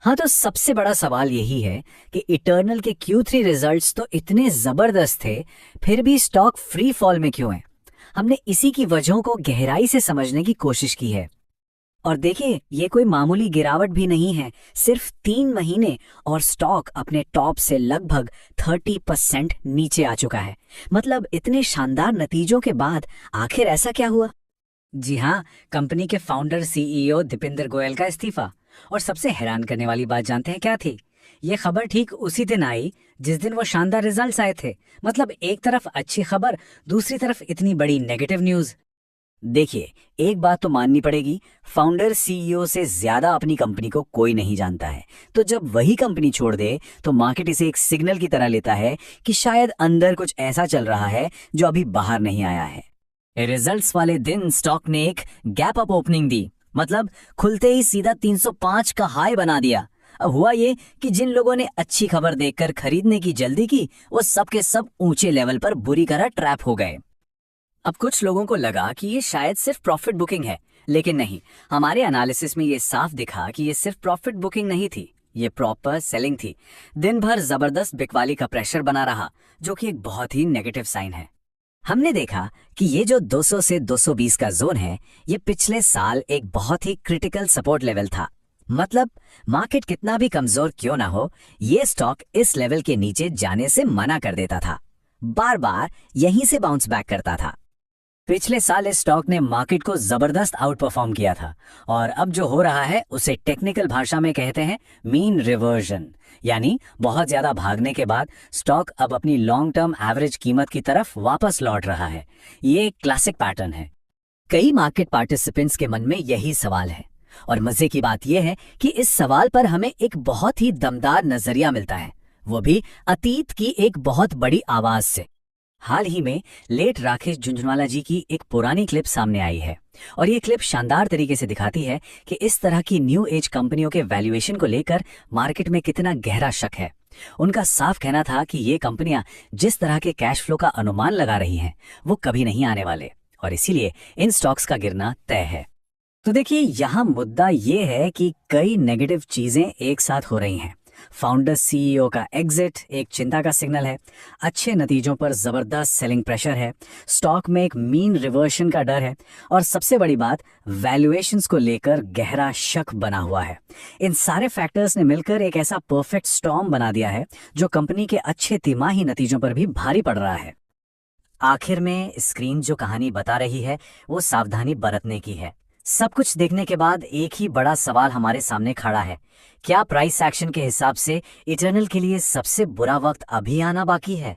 हाँ, तो सबसे बड़ा सवाल यही है कि इटर्नल के Q3 रिजल्ट्स तो इतने जबरदस्त थे, फिर भी स्टॉक फ्री फॉल में क्यों है? हमने इसी की वजहों को गहराई से समझने की कोशिश की है। और देखिए, ये कोई मामूली गिरावट भी नहीं है। सिर्फ 3 महीने और स्टॉक अपने टॉप से लगभग 30% नीचे आ चुका है। मतलब इतने शानदार नतीजों के बाद आखिर ऐसा क्या हुआ? जी हाँ, कंपनी के फाउंडर सीईओ दीपेंद्र गोयल का इस्तीफा। और सबसे हैरान करने वाली बात जानते हैं क्या थी? ये खबर ठीक उसी दिन आई जिस दिन वो शानदार रिजल्ट्स आए थे। मतलब एक तरफ अच्छी खबर, दूसरी तरफ इतनी बड़ी नेगेटिव न्यूज। देखिए, एक बात तो माननी पड़ेगी, फाउंडर सीईओ से ज्यादा अपनी कंपनी को कोई नहीं जानता है। तो जब वही कंपनी छोड़ दे तो मार्केट इसे एक सिग्नल की तरह लेता है कि शायद अंदर कुछ ऐसा चल रहा है जो अभी बाहर नहीं आया है। रिजल्ट्स वाले दिन स्टॉक ने एक गैप अप ओपनिंग दी। मतलब खुलते ही सीधा 305 का हाई बना दिया। अब हुआ ये कि जिन लोगों ने अच्छी खबर देखकर खरीदने की जल्दी की, वो सब के सब ऊंचे लेवल पर बुरी तरह ट्रैप हो गए। अब कुछ लोगों को लगा कि ये शायद सिर्फ प्रॉफिट बुकिंग है, लेकिन नहीं। हमारे एनालिसिस में ये साफ दिखा कि ये सिर्फ प्रॉफिट बुकिंग नहीं थी, ये प्रॉपर सेलिंग थी। दिन भर जबरदस्त बिकवाली का प्रेशर बना रहा, जो कि एक बहुत ही नेगेटिव साइन है। हमने देखा कि ये जो 200 से 220 का जोन है, ये पिछले साल एक बहुत ही क्रिटिकल सपोर्ट लेवल था। मतलब मार्केट कितना भी कमजोर क्यों ना हो, ये स्टॉक इस लेवल के नीचे जाने से मना कर देता था, बार बार यहीं से बाउंस बैक करता था। पिछले साल इस स्टॉक ने मार्केट को जबरदस्त आउट परफॉर्म किया था। और अब जो हो रहा है उसे टेक्निकल भाषा में कहते हैं मीन रिवर्जन। यानी बहुत ज्यादा भागने के बाद स्टॉक अब अपनी लॉन्ग टर्म एवरेज कीमत की तरफ वापस लौट रहा है। ये एक क्लासिक पैटर्न है। कई मार्केट पार्टिसिपेंट्स के मन में यही सवाल है। और मजे की बात यह है कि इस सवाल पर हमें एक बहुत ही दमदार नजरिया मिलता है, वो भी अतीत की एक बहुत बड़ी आवाज से। हाल ही में लेट राकेश झुंझुनवाला जी की एक पुरानी क्लिप सामने आई है। और ये क्लिप शानदार तरीके से दिखाती है कि इस तरह की न्यू एज कंपनियों के वैल्यूएशन को लेकर मार्केट में कितना गहरा शक है। उनका साफ कहना था कि ये कंपनियां जिस तरह के कैश फ्लो का अनुमान लगा रही हैं, वो कभी नहीं आने वाले, और इसीलिए इन स्टॉक्स का गिरना तय है। तो देखिए, यहाँ मुद्दा ये है कि कई नेगेटिव चीजें एक साथ हो रही हैं। फाउंडर सीईओ का एग्जिट एक चिंता का सिग्नल है, अच्छे नतीजों पर जबरदस्त सेलिंग प्रेशर है, स्टॉक में एक मीन रिवर्शन का डर है, और सबसे बड़ी बात, वैल्यूएशंस को लेकर गहरा शक बना हुआ है। इन सारे फैक्टर्स ने मिलकर एक ऐसा परफेक्ट स्टॉर्म बना दिया है जो कंपनी के अच्छे तिमाही नतीजों पर भी भारी पड़ रहा है। आखिर में स्क्रीन जो कहानी बता रही है, वो सावधानी बरतने की है। सब कुछ देखने के बाद एक ही बड़ा सवाल हमारे सामने खड़ा है, क्या प्राइस एक्शन के हिसाब से इटर्नल के लिए सबसे बुरा वक्त अभी आना बाकी है?